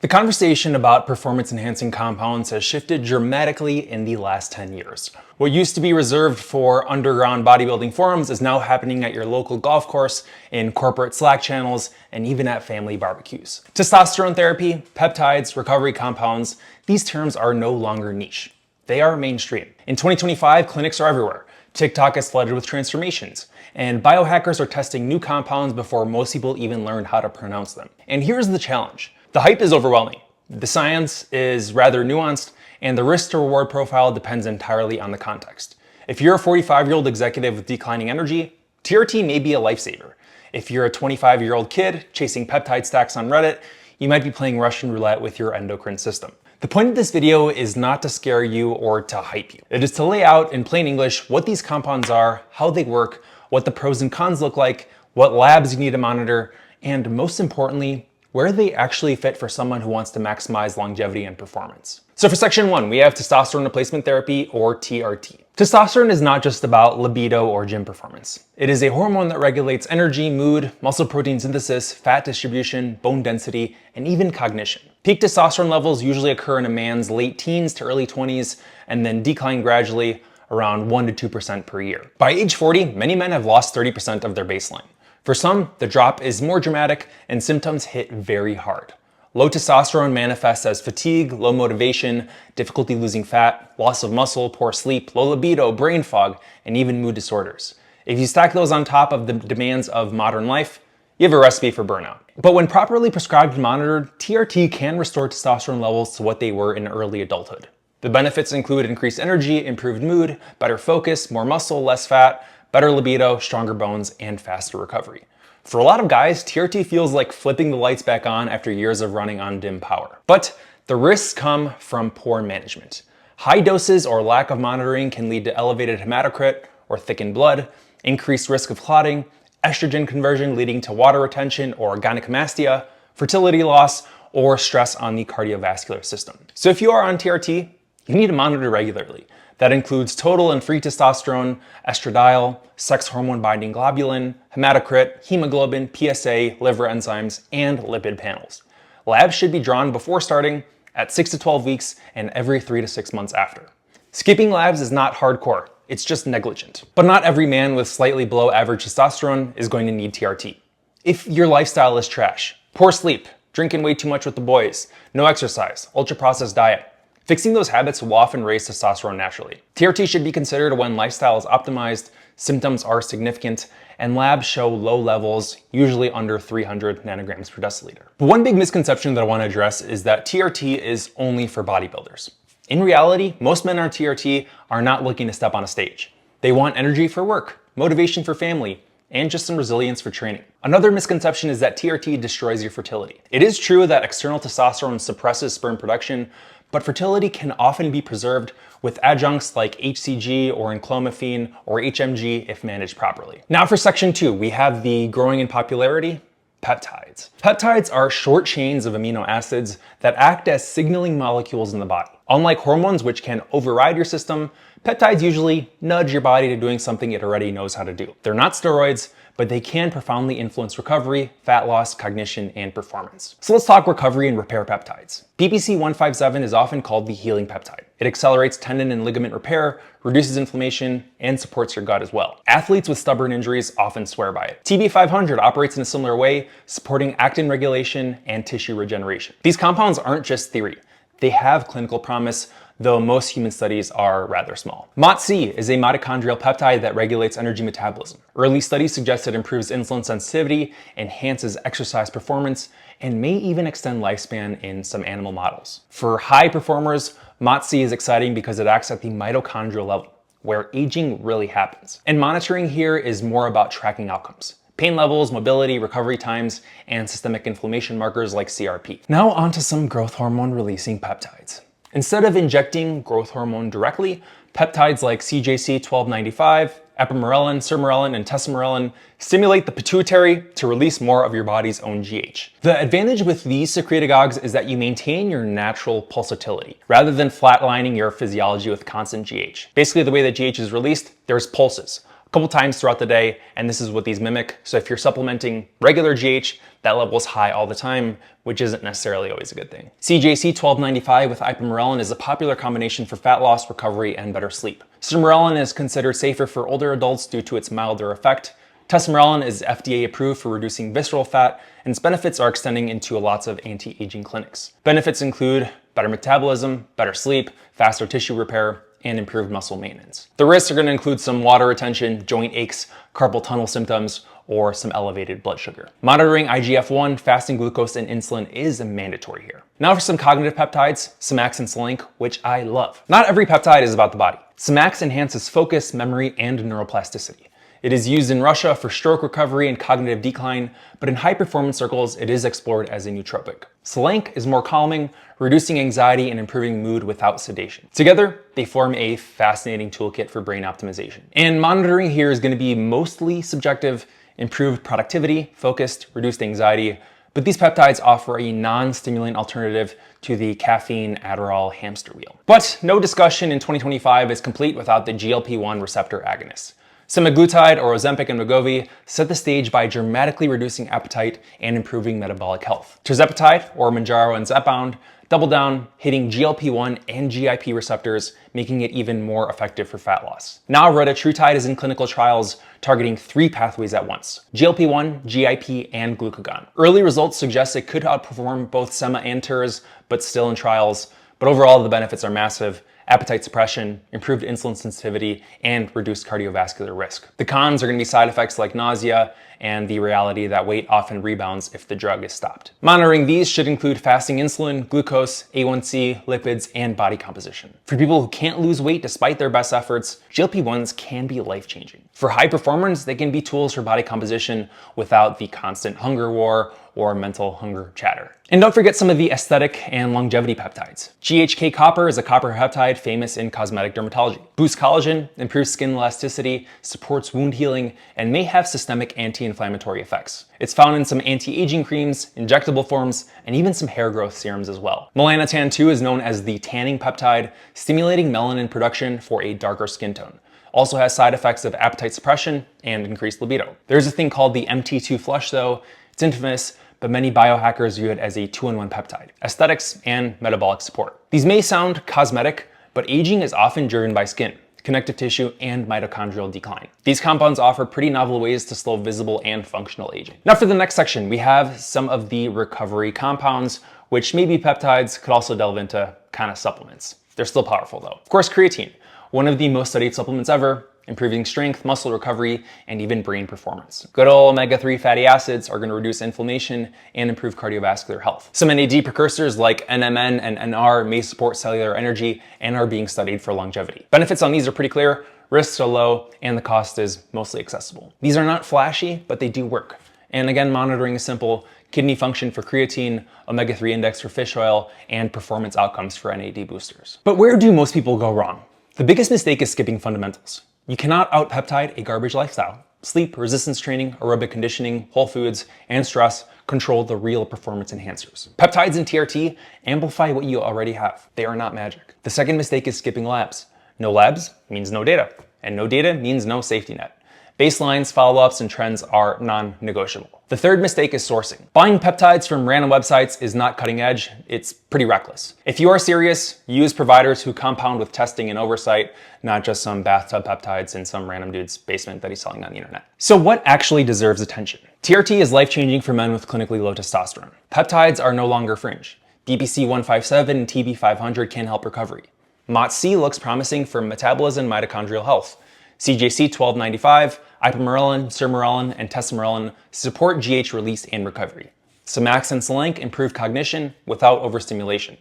The conversation about performance-enhancing compounds has shifted dramatically in the last 10 years. What used to be reserved for underground bodybuilding forums is now happening at your local golf course, in corporate Slack channels, and even at family barbecues. Testosterone therapy, peptides, recovery compounds, these terms are no longer niche. They are mainstream. In 2025, clinics are everywhere. TikTok is flooded with transformations, and biohackers are testing new compounds before most people even learn how to pronounce them. And here's the challenge. The hype is overwhelming. The science is rather nuanced, and the risk to reward profile depends entirely on the context. If you're a 45-year-old executive with declining energy, TRT may be a lifesaver. If you're a 25-year-old kid chasing peptide stacks on Reddit, you might be playing Russian roulette with your endocrine system. The point of this video is not to scare you or to hype you. It is to lay out in plain English what these compounds are, how they work, what the pros and cons look like, what labs you need to monitor, and most importantly, where they actually fit for someone who wants to maximize longevity and performance. So for section 1, we have testosterone replacement therapy, or TRT. Testosterone is not just about libido or gym performance. It is a hormone that regulates energy, mood, muscle protein synthesis, fat distribution, bone density, and even cognition. Peak testosterone levels usually occur in a man's late teens to early 20s and then decline gradually around 1 to 2% per year. By age 40, many men have lost 30% of their baseline. For some, the drop is more dramatic and symptoms hit very hard. Low testosterone manifests as fatigue, low motivation, difficulty losing fat, loss of muscle, poor sleep, low libido, brain fog, and even mood disorders. If you stack those on top of the demands of modern life, you have a recipe for burnout. But when properly prescribed and monitored, TRT can restore testosterone levels to what they were in early adulthood. The benefits include increased energy, improved mood, better focus, more muscle, less fat, better libido, stronger bones, and faster recovery. For a lot of guys, TRT feels like flipping the lights back on after years of running on dim power. But the risks come from poor management. High doses or lack of monitoring can lead to elevated hematocrit or thickened blood, increased risk of clotting, estrogen conversion leading to water retention or gynecomastia, fertility loss, or stress on the cardiovascular system. So if you are on TRT, you need to monitor regularly. That includes total and free testosterone, estradiol, sex hormone binding globulin, hematocrit, hemoglobin, PSA, liver enzymes, and lipid panels. Labs should be drawn before starting, at 6 to 12 weeks, and every 3 to 6 months after. Skipping labs is not hardcore, it's just negligent. But not every man with slightly below average testosterone is going to need TRT. If your lifestyle is trash, poor sleep, drinking way too much with the boys, no exercise, ultra-processed diet, fixing those habits will often raise testosterone naturally. TRT should be considered when lifestyle is optimized, symptoms are significant, and labs show low levels, usually under 300 nanograms per deciliter. But one big misconception that I want to address is that TRT is only for bodybuilders. In reality, most men on TRT are not looking to step on a stage. They want energy for work, motivation for family, and just some resilience for training. Another misconception is that TRT destroys your fertility. It is true that external testosterone suppresses sperm production, but fertility can often be preserved with adjuncts like HCG or enclomiphene or HMG if managed properly. Now for section 2, we have the growing in popularity, peptides. Peptides are short chains of amino acids that act as signaling molecules in the body. Unlike hormones, which can override your system, peptides usually nudge your body to doing something it already knows how to do. They're not steroids, but they can profoundly influence recovery, fat loss, cognition, and performance. So let's talk recovery and repair peptides. PPC-157 is often called the healing peptide. It accelerates tendon and ligament repair, reduces inflammation, and supports your gut as well. Athletes with stubborn injuries often swear by it. TB500 operates in a similar way, supporting actin regulation and tissue regeneration. These compounds aren't just theory. They have clinical promise, though most human studies are rather small. MOTS-C is a mitochondrial peptide that regulates energy metabolism. Early studies suggest it improves insulin sensitivity, enhances exercise performance, and may even extend lifespan in some animal models. For high performers, MOTS-C is exciting because it acts at the mitochondrial level, where aging really happens. And monitoring here is more about tracking outcomes. Pain levels, mobility, recovery times, and systemic inflammation markers like CRP. Now onto some growth hormone releasing peptides. Instead of injecting growth hormone directly, peptides like CJC1295, epimorelin, sermorelin, and tesamorelin stimulate the pituitary to release more of your body's own GH. The advantage with these secretagogues is that you maintain your natural pulsatility, rather than flatlining your physiology with constant GH. Basically, the way that GH is released, there's pulses. couple times throughout the day, and this is what these mimic. So if you're supplementing regular GH, that level is high all the time, which isn't necessarily always a good thing. CJC 1295 with ipamorelin is a popular combination for fat loss, recovery, and better sleep. Sermorelin is considered safer for older adults due to its milder effect. Testosterone is FDA approved for reducing visceral fat, and its benefits are extending into lots of anti-aging clinics. Benefits include better metabolism, better sleep, faster tissue repair, and improved muscle maintenance. The risks are going to include some water retention, joint aches, carpal tunnel symptoms, or some elevated blood sugar. Monitoring IGF-1, fasting glucose, and insulin is mandatory here. Now for some cognitive peptides, Semax and Selink, which I love. Not every peptide is about the body. Semax enhances focus, memory, and neuroplasticity. It is used in Russia for stroke recovery and cognitive decline, but in high-performance circles, it is explored as a nootropic. Selink is more calming, reducing anxiety and improving mood without sedation. Together, they form a fascinating toolkit for brain optimization. And monitoring here is going to be mostly subjective, improved productivity, focused, reduced anxiety, but these peptides offer a non-stimulant alternative to the caffeine Adderall hamster wheel. But no discussion in 2025 is complete without the GLP-1 receptor agonists. Semaglutide, or Ozempic and Wegovy, set the stage by dramatically reducing appetite and improving metabolic health. Tirzepatide, or Mounjaro and Zepbound, double down, hitting GLP-1 and GIP receptors, making it even more effective for fat loss. Now retatrutide is in clinical trials targeting 3 pathways at once: GLP-1, GIP, and glucagon. Early results suggest it could outperform both Sema and Tirz, but still in trials. But overall, the benefits are massive: appetite suppression, improved insulin sensitivity, and reduced cardiovascular risk. The cons are going to be side effects like nausea and the reality that weight often rebounds if the drug is stopped. Monitoring these should include fasting insulin, glucose, A1C, lipids, and body composition. For people who can't lose weight despite their best efforts, GLP-1s can be life-changing. For high performers, they can be tools for body composition without the constant hunger war or mental hunger chatter. And don't forget some of the aesthetic and longevity peptides. GHK copper is a copper peptide famous in cosmetic dermatology. Boosts collagen, improves skin elasticity, supports wound healing, and may have systemic anti-inflammatory effects. It's found in some anti-aging creams, injectable forms, and even some hair growth serums as well. Melanotan 2 is known as the tanning peptide, stimulating melanin production for a darker skin tone. Also has side effects of appetite suppression and increased libido. There's a thing called the MT2 flush though. It's infamous, but many biohackers view it as a 2-in-1 peptide: aesthetics and metabolic support. These may sound cosmetic, but aging is often driven by skin, connective tissue, and mitochondrial decline. These compounds offer pretty novel ways to slow visible and functional aging. Now for the next section, we have some of the recovery compounds, which may be peptides, could also delve into kind of supplements. They're still powerful though. Of course, creatine, one of the most studied supplements ever, improving strength, muscle recovery, and even brain performance. Good old omega-3 fatty acids are going to reduce inflammation and improve cardiovascular health. Some NAD precursors like NMN and NR may support cellular energy and are being studied for longevity. Benefits on these are pretty clear, risks are low, and the cost is mostly accessible. These are not flashy, but they do work. And again, monitoring is simple: kidney function for creatine, omega-3 index for fish oil, and performance outcomes for NAD boosters. But where do most people go wrong? The biggest mistake is skipping fundamentals. You cannot out-peptide a garbage lifestyle. Sleep, resistance training, aerobic conditioning, whole foods, and stress control the real performance enhancers. Peptides and TRT amplify what you already have. They are not magic. The second mistake is skipping labs. No labs means no data, and no data means no safety net. Baselines, follow-ups, and trends are non-negotiable. The third mistake is sourcing. Buying peptides from random websites is not cutting edge, it's pretty reckless. If you are serious, use providers who compound with testing and oversight, not just some bathtub peptides in some random dude's basement that he's selling on the internet. So what actually deserves attention? TRT is life-changing for men with clinically low testosterone. Peptides are no longer fringe. BPC 157 and TB 500 can help recovery. MOTS-C looks promising for metabolism and mitochondrial health. CJC 1295, ipamorelin, sermorelin, and testosterone support GH release and recovery. Semax and Selink improve cognition without overstimulation.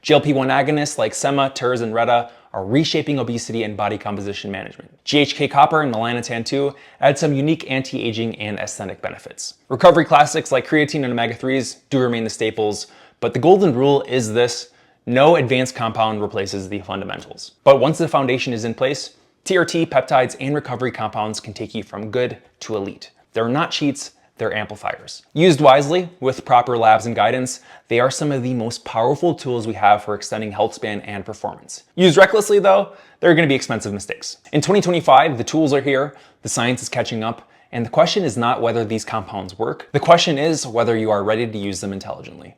GLP-1 agonists like Sema, Tirz, and Reta are reshaping obesity and body composition management. GHK copper and melanotan 2 add some unique anti-aging and aesthetic benefits. Recovery classics like creatine and omega-3s do remain the staples, but the golden rule is this: no advanced compound replaces the fundamentals. But once the foundation is in place, TRT, peptides, and recovery compounds can take you from good to elite. They're not cheats, they're amplifiers. Used wisely, with proper labs and guidance, they are some of the most powerful tools we have for extending health span and performance. Used recklessly though, they're gonna be expensive mistakes. In 2025, the tools are here, the science is catching up, and the question is not whether these compounds work. The question is whether you are ready to use them intelligently.